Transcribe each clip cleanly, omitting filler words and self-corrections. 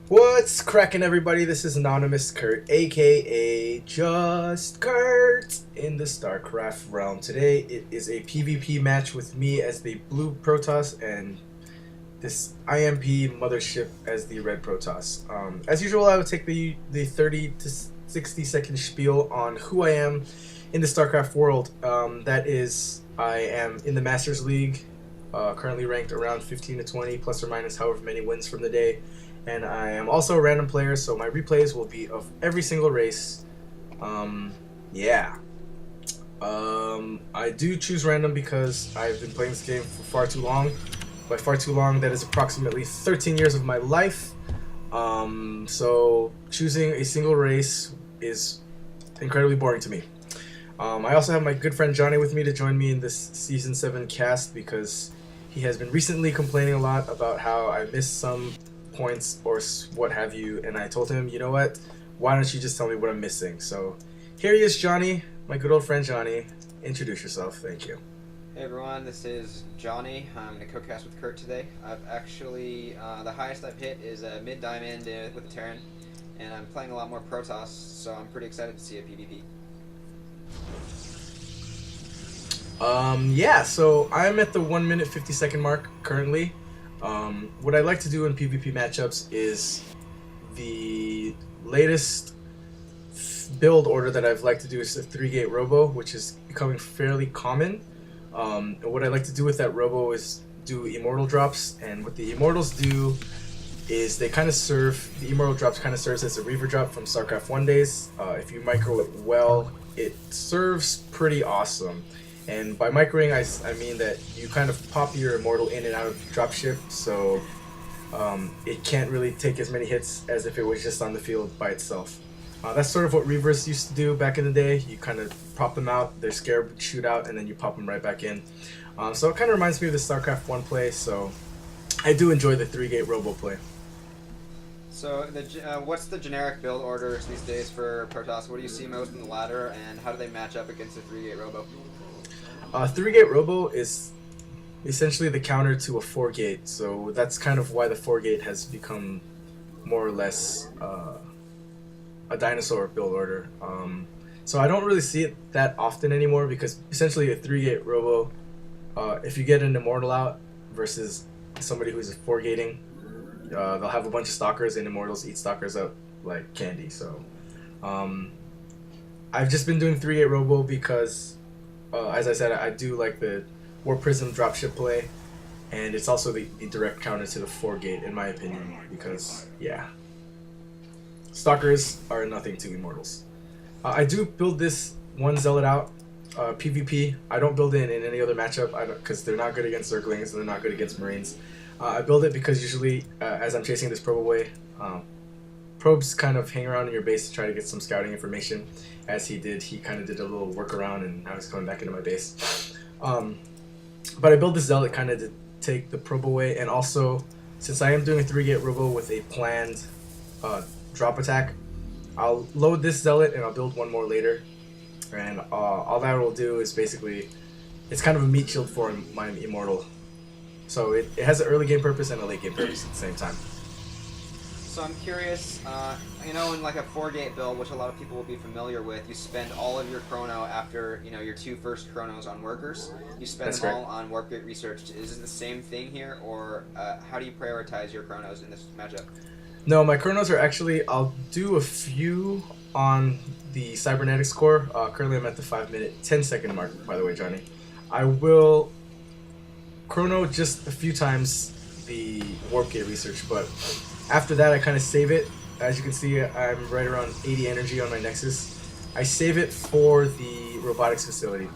What's cracking, everybody? This is Anonymous Kurt, aka Just Kurt, in the StarCraft realm. Today, it is a PvP match with me as the blue Protoss and this iMpMothrShip as the red Protoss. As usual, I would take the 30 to 60-second spiel on who I am in the StarCraft world. That is, I am in the Masters League, currently ranked around 15 to 20, plus or minus however many wins from the day. And I am also a random player, so my replays will be of every single race. Yeah. I do choose random because I've been playing this game for far too long. By far too long, that is approximately 13 years of my life. So choosing a single race is incredibly boring to me. I also have my good friend Johnny with me to join me in this Season 7 cast because he has been recently complaining a lot about how I missed some points or what have you, and I told him, you know what, why don't you just tell me what I'm missing? So here he is, Johnny, my good old friend Johnny. Introduce yourself. Thank you. Hey everyone, this is Johnny. I'm going to co-cast with Kurt today. I've actually, the highest I've hit is a mid-diamond with a Terran, and I'm playing a lot more Protoss, so I'm pretty excited to see a PvP. Yeah, so I'm at the 1 minute 50-second mark currently. What I like to do in PvP matchups is the latest build order that I've liked to do is a 3-gate robo, which is becoming fairly common. And what I like to do with that robo is do immortal drops, and what the immortals do is they kind of serve, the immortal drops kind of serves as a reaver drop from StarCraft 1 days. If you micro it well, it serves pretty awesome. And by microing, I mean that you kind of pop your immortal in and out of dropship, so it can't really take as many hits as if it was just on the field by itself. That's sort of what reavers used to do back in the day. You kind of pop them out, they're scared, shoot out, and then you pop them right back in. So it kind of reminds me of the StarCraft 1 play, so I do enjoy the 3-gate robo play. So, what's the generic build orders these days for Protoss? What do you see most in the ladder, and how do they match up against a 3-gate robo? 3-gate robo is essentially the counter to a 4-gate, so that's kind of why the 4-gate has become more or less a dinosaur build order. So I don't really see it that often anymore because essentially a 3-gate robo, if you get an immortal out versus somebody who's 4-gating, they'll have a bunch of stalkers, and immortals eat stalkers up like candy. So I've just been doing 3-gate robo because as I said, I do like the War Prism dropship play, and it's also the direct counter to the 4-gate in my opinion because, yeah, stalkers are nothing to immortals. I do build this one zealot out, PvP. I don't build it in any other matchup because they're not good against Zerglings and they're not good against Marines. I build it because usually as I'm chasing this probe away, probes kind of hang around in your base to try to get some scouting information. As he did, he kind of did a little workaround, and now he's coming back into my base. But I built this zealot kind of to take the probe away, and also since I am doing a 3-gate robo with a planned drop attack, I'll load this zealot and I'll build one more later, and all that will do is basically, it's kind of a meat shield for my immortal. So it has an early game purpose and a late game purpose at the same time. So I'm curious, in like a 4-gate build, which a lot of people will be familiar with, you spend all of your chrono after, your 2 first chronos on workers. You spend That's them correct. all on warp gate research. Is it the same thing here, or how do you prioritize your chronos in this matchup? No, my chronos are actually, I'll do a few on the cybernetics core. Currently I'm at the 5 minute 10-second mark, by the way, Johnny. I will chrono just a few times the warp gate research, but after that I kind of save it. As you can see, I'm right around 80 energy on my Nexus. I save it for the robotics facility.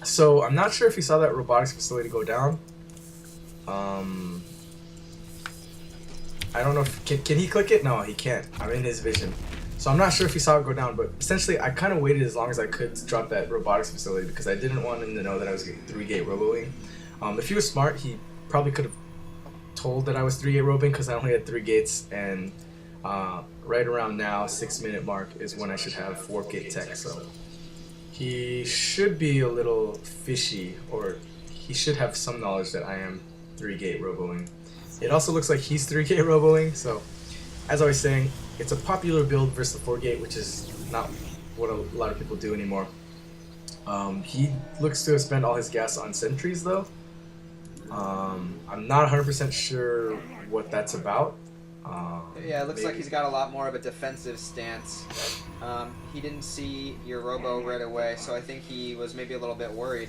So I'm not sure if you saw that robotics facility go down. I don't know if, can he click it? No, he can't. I'm in his vision. So I'm not sure if he saw it go down, but essentially I kind of waited as long as I could to drop that robotics facility because I didn't want him to know that I was 3-gate roboing. If he was smart, he probably could have told that I was 3-gate roboing because I only had 3 gates, and right around now, 6-minute mark, is when I should have warp gate tech. So he should be a little fishy, or he should have some knowledge that I am 3-gate roboing. It also looks like he's 3-gate roboing, so as I was saying, it's a popular build versus the 4-gate, which is not what a lot of people do anymore. He looks to have spent all his gas on sentries, though. I'm not 100% sure what that's about. Yeah, it looks like he's got a lot more of a defensive stance. He didn't see your robo right away, so I think he was maybe a little bit worried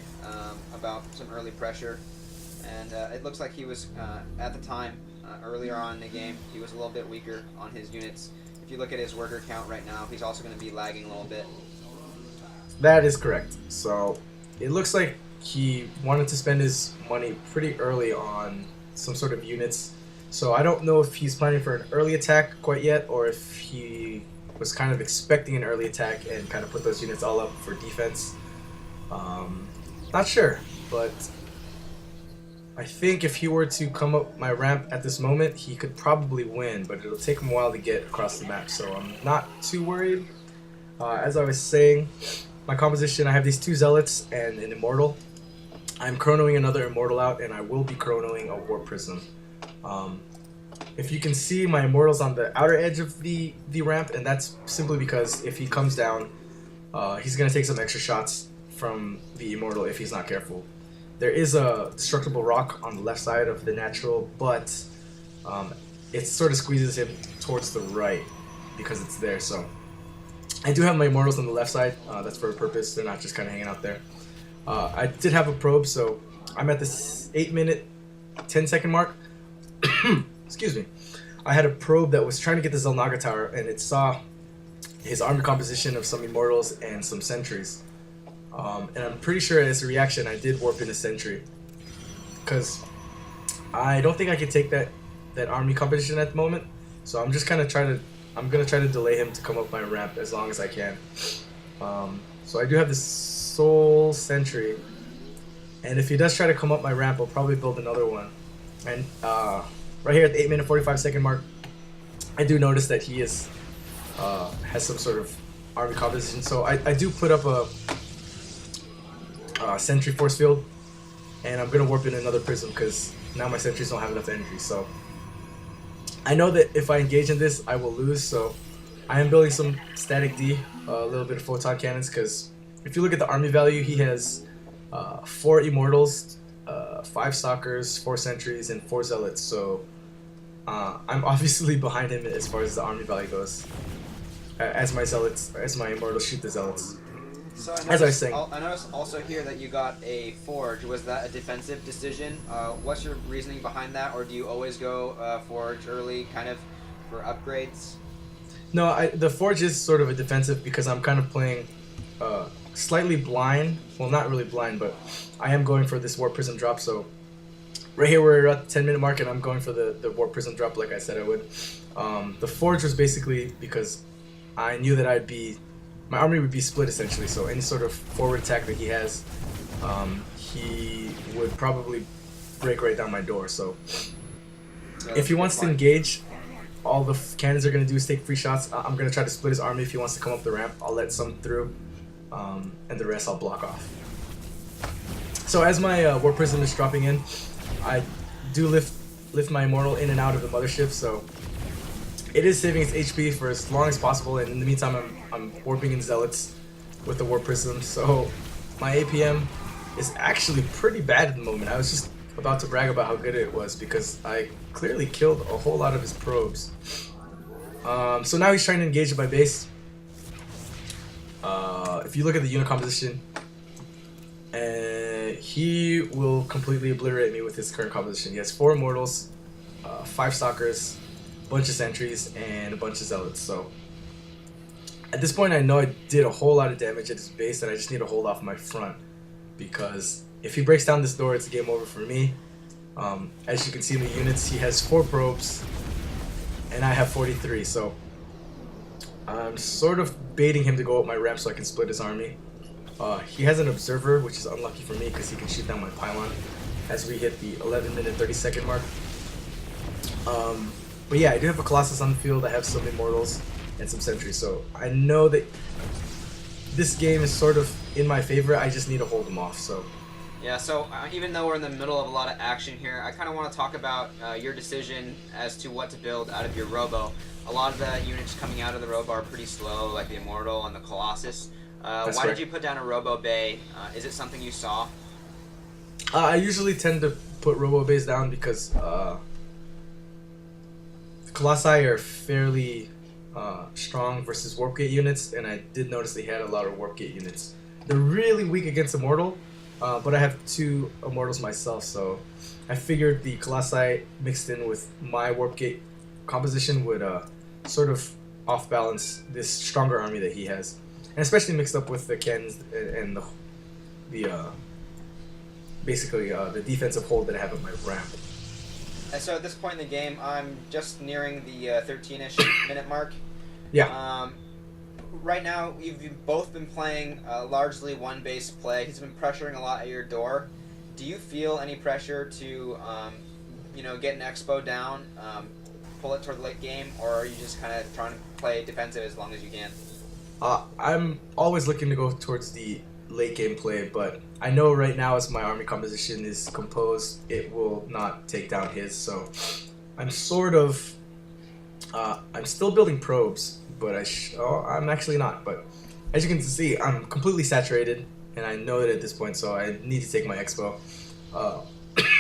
about some early pressure. And it looks like he was, at the time, earlier on in the game, he was a little bit weaker on his units. If you look at his worker count right now, he's also going to be lagging a little bit. That is correct. So it looks like he wanted to spend his money pretty early on some sort of units. So I don't know if he's planning for an early attack quite yet, or if he was kind of expecting an early attack and kind of put those units all up for defense. Not sure, but I think if he were to come up my ramp at this moment, he could probably win, but it'll take him a while to get across the map, so I'm not too worried. As I was saying, my composition, I have these 2 Zealots and an Immortal. I'm chronoing another Immortal out, and I will be chronoing a Warp Prism. If you can see, my Immortal's on the outer edge of the ramp, and that's simply because if he comes down, he's going to take some extra shots from the Immortal if he's not careful. There is a destructible rock on the left side of the natural, but it sort of squeezes him towards the right because it's there. So I do have my Immortals on the left side. That's for a purpose. They're not just kind of hanging out there. I did have a probe, so I'm at this 8-minute, 10-second mark. Excuse me. I had a probe that was trying to get the Xel'Naga Tower, and it saw his army composition of some Immortals and some Sentries. And I'm pretty sure as a reaction, I did warp in a Sentry, because I don't think I could take that army composition at the moment. So I'm just kind of I'm gonna try to delay him to come up my ramp as long as I can. So I do have this Soul Sentry, and if he does try to come up my ramp, I'll probably build another one. And right here at the 8-minute 45-second mark, I do notice that he has some sort of army composition. So I do put up a Sentry force field, and I'm gonna warp in another prism because now my sentries don't have enough energy. So I know that if I engage in this, I will lose. So I am building some static D, a little bit of photon cannons, because if you look at the army value, he has 4 Immortals, 5 Stalkers, 4 Sentries, and 4 Zealots. So I'm obviously behind him as far as the army value goes. As my Immortals shoot the Zealots. So as I was saying, I noticed also here that you got a Forge. Was that a defensive decision? What's your reasoning behind that, or do you always go Forge early, kind of for upgrades? No, the Forge is sort of a defensive because I'm kind of playing slightly blind. Well, not really blind, but I am going for this Warp Prism drop. So right here we're at the 10-minute mark, and I'm going for the Warp Prism drop like I said I would. The Forge was basically because I knew that my army would be split essentially, so any sort of forward attack that he has, he would probably break right down my door. So if he wants to engage, all the cannons are going to do is take free shots. I'm going to try to split his army. If he wants to come up the ramp, I'll let some through, and the rest I'll block off. So as my Warp Prism is dropping in, I do lift my Immortal in and out of the mothership, so it is saving its HP for as long as possible, and in the meantime I'm warping in Zealots with the Warp Prism. So my APM is actually pretty bad at the moment. I was just about to brag about how good it was because I clearly killed a whole lot of his probes. So now he's trying to engage at my base. If you look at the unit composition, he will completely obliterate me with his current composition. He has 4 Immortals, 5 Stalkers, bunch of Sentries, and a bunch of Zealots. So at this point I know I did a whole lot of damage at his base, and I just need to hold off my front, because if he breaks down this door, it's game over for me. As you can see in the units, he has 4 probes and I have 43, so I'm sort of baiting him to go up my ramp so I can split his army. He has an Observer, which is unlucky for me because he can shoot down my pylon as we hit the 11-minute 30-second mark. But yeah, I do have a Colossus on the field. I have some Immortals and some Sentries, so I know that this game is sort of in my favor. I just need to hold them off. So yeah, so even though we're in the middle of a lot of action here, I kind of want to talk about your decision as to what to build out of your Robo. a lot of the units coming out of the Robo are pretty slow, like the Immortal and the Colossus. Why correct. did you put down a Robo Bay? Is it something you saw? I usually tend to put Robo Bays down because the Colossi are fairly strong versus Warp Gate units, and I did notice they had a lot of Warp Gate units. They're really weak against Immortal, but I have 2 Immortals myself, so I figured the Colossi mixed in with my Warp Gate composition would sort of off-balance this stronger army that he has. And especially mixed up with the Kens and the basically the defensive hold that I have at my ramp. And so at this point in the game, I'm just nearing the 13-ish minute mark. Yeah. Right now, you've both been playing largely one base play. He's been pressuring a lot at your door. Do you feel any pressure to, get an expo down, pull it toward the late game, or are you just kind of trying to play defensive as long as you can? I'm always looking to go towards the late game play, but I know right now as my army composition is composed, it will not take down his, so I'm sort of I'm still building probes, but I'm actually not. But as you can see, I'm completely saturated, and I know that at this point, so I need to take my expo.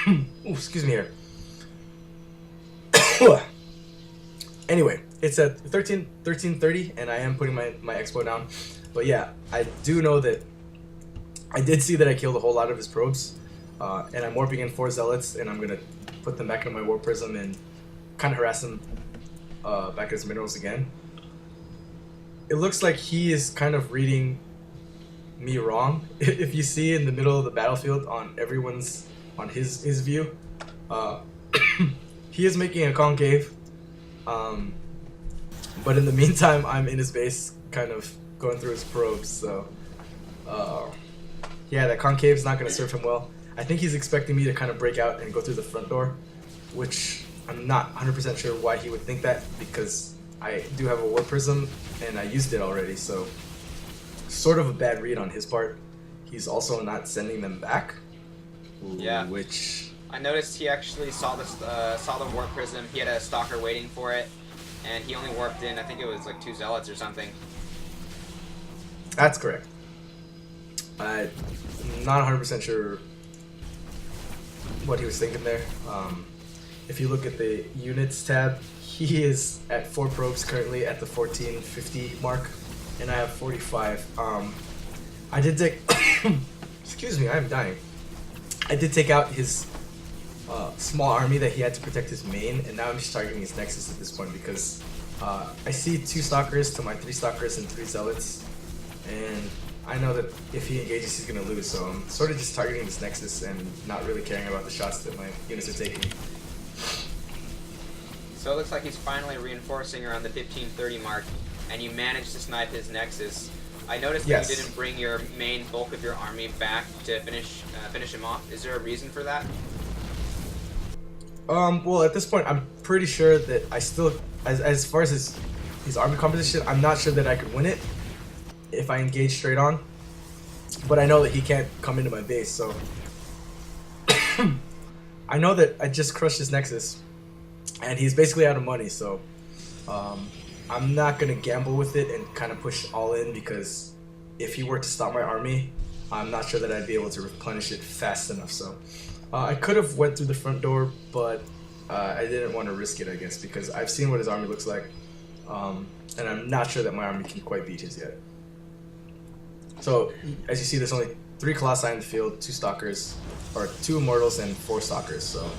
Ooh, excuse me here. Anyway, it's at 13:30, and I am putting my expo down. But yeah, I do know that I did see that I killed a whole lot of his probes, and I'm warping in 4 zealots, and I'm gonna put them back into my warp prism and kind of harass him back at his minerals again. It looks like he is kind of reading me wrong. If you see in the middle of the battlefield on his view, he is making a concave. But in the meantime, I'm in his base, kind of going through his probes. So, yeah, that concave is not going to serve him well. I think he's expecting me to kind of break out and go through the front door, which I'm not 100% sure why he would think that, because I do have a warp prism and I used it already. So, sort of a bad read on his part. He's also not sending them back. Yeah. Which I noticed he actually saw the warp prism. He had a stalker waiting for it, and he only warped in. I think it was like 2 zealots or something. That's correct. I'm not 100% sure what he was thinking there. If you look at the units tab, he is at 4 probes currently at the 1450 mark, and I have 45. I did take. Excuse me, I'm dying. I did take out his small army that he had to protect his main, and now I'm just targeting his nexus at this point because I see 2 stalkers to my 3 stalkers and 3 zealots, and I know that if he engages, he's gonna lose. So I'm sort of just targeting this nexus and not really caring about the shots that my units are taking. So it looks like he's finally reinforcing around the 1530 mark, and you managed to snipe his nexus. I noticed that you didn't bring your main bulk of your army back to finish him off. Is there a reason for that? Well, at this point, I'm pretty sure that I still, as far as his army composition, I'm not sure that I could win it if I engage straight on. But I know that he can't come into my base, so I know that I just crushed his nexus, and he's basically out of money. So I'm not gonna gamble with it and kind of push all in, because if he were to stop my army, I'm not sure that I'd be able to replenish it fast enough. So I could have went through the front door, but I didn't want to risk it, I guess, because I've seen what his army looks like, and I'm not sure that my army can quite beat his yet. So as you see, there's only 3 Colossi in the field, 2 stalkers, or 2 immortals and 4 stalkers. So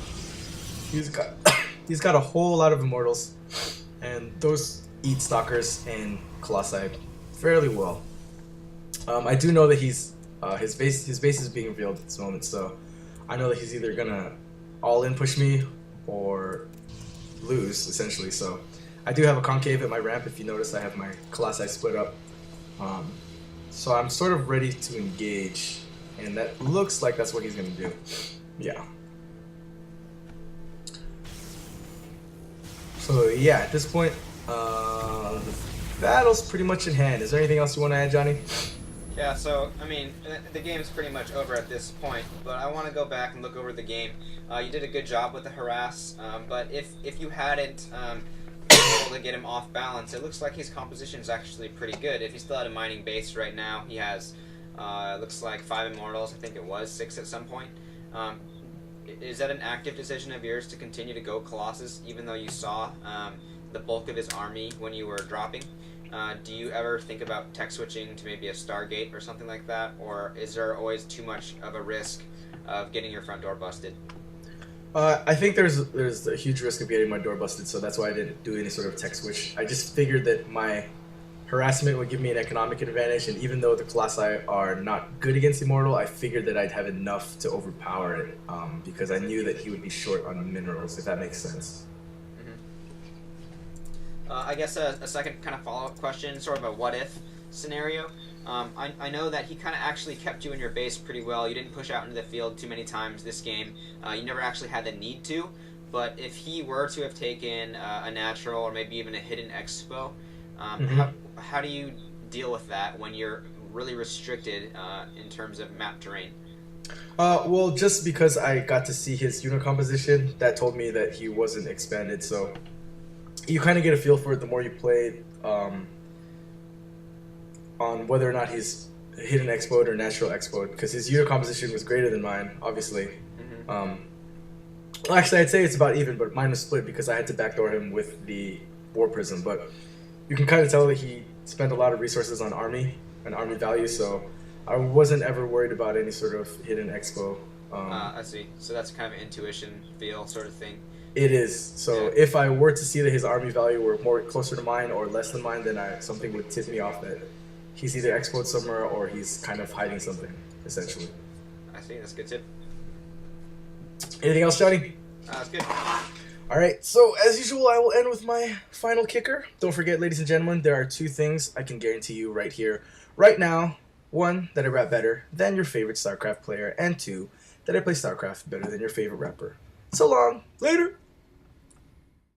he's got a whole lot of immortals, and those eat stalkers and Colossi fairly well. I do know that his base is being revealed at this moment, so I know that he's either gonna all in push me or lose, essentially. So I do have a concave at my ramp. If you notice, I have my Colossi split up. So I'm sort of ready to engage, and that looks like that's what he's gonna do. Yeah. So yeah, at this point, the battle's pretty much in hand. Is there anything else you want to add, Johnny? Yeah, so, I mean, the game's pretty much over at this point, but I want to go back and look over the game. You did a good job with the harass, but if you hadn't been able to get him off balance. It looks like his composition is actually pretty good. If he's still at a mining base right now, he has, looks like 5 immortals. I think it was 6 at some point. Is that an active decision of yours to continue to go Colossus, even though you saw the bulk of his army when you were dropping? Do you ever think about tech switching to maybe a Stargate or something like that, or is there always too much of a risk of getting your front door busted? I think there's a huge risk of getting my door busted, so that's why I didn't do any sort of tech switch. I just figured that my harassment would give me an economic advantage, and even though the Colossi are not good against Immortal, I figured that I'd have enough to overpower it, because I knew that he would be short on minerals, if that makes sense. I guess a second kind of follow-up question, sort of a what-if scenario. I know that he kind of actually kept you in your base pretty well. You didn't push out into the field too many times this game. You never actually had the need to. But if he were to have taken a natural or maybe even a hidden expo, how do you deal with that when you're really restricted in terms of map terrain? Well, just because I got to see his unit composition, that told me that he wasn't expanded, so you kind of get a feel for it the more you play, on whether or not he's hidden explode or natural explode, because his unit composition was greater than mine, obviously. Well, actually, I'd say it's about even, but mine was split because I had to backdoor him with the War Prism, but you can kind of tell that he spent a lot of resources on army and army value, so I wasn't ever worried about any sort of hidden expo. I see. So that's kind of an intuition feel sort of thing. It is. So if I were to see that his army value were more closer to mine or less than mine, then something would tip me off that he's either explode somewhere or he's kind of hiding something, essentially. I see. That's a good tip. Anything else, Johnny? That's good. All right. So as usual, I will end with my final kicker. Don't forget, ladies and gentlemen, there are 2 things I can guarantee you right here, right now. 1, that I rap better than your favorite StarCraft player, and 2, that I play StarCraft better than your favorite rapper. So long. Later.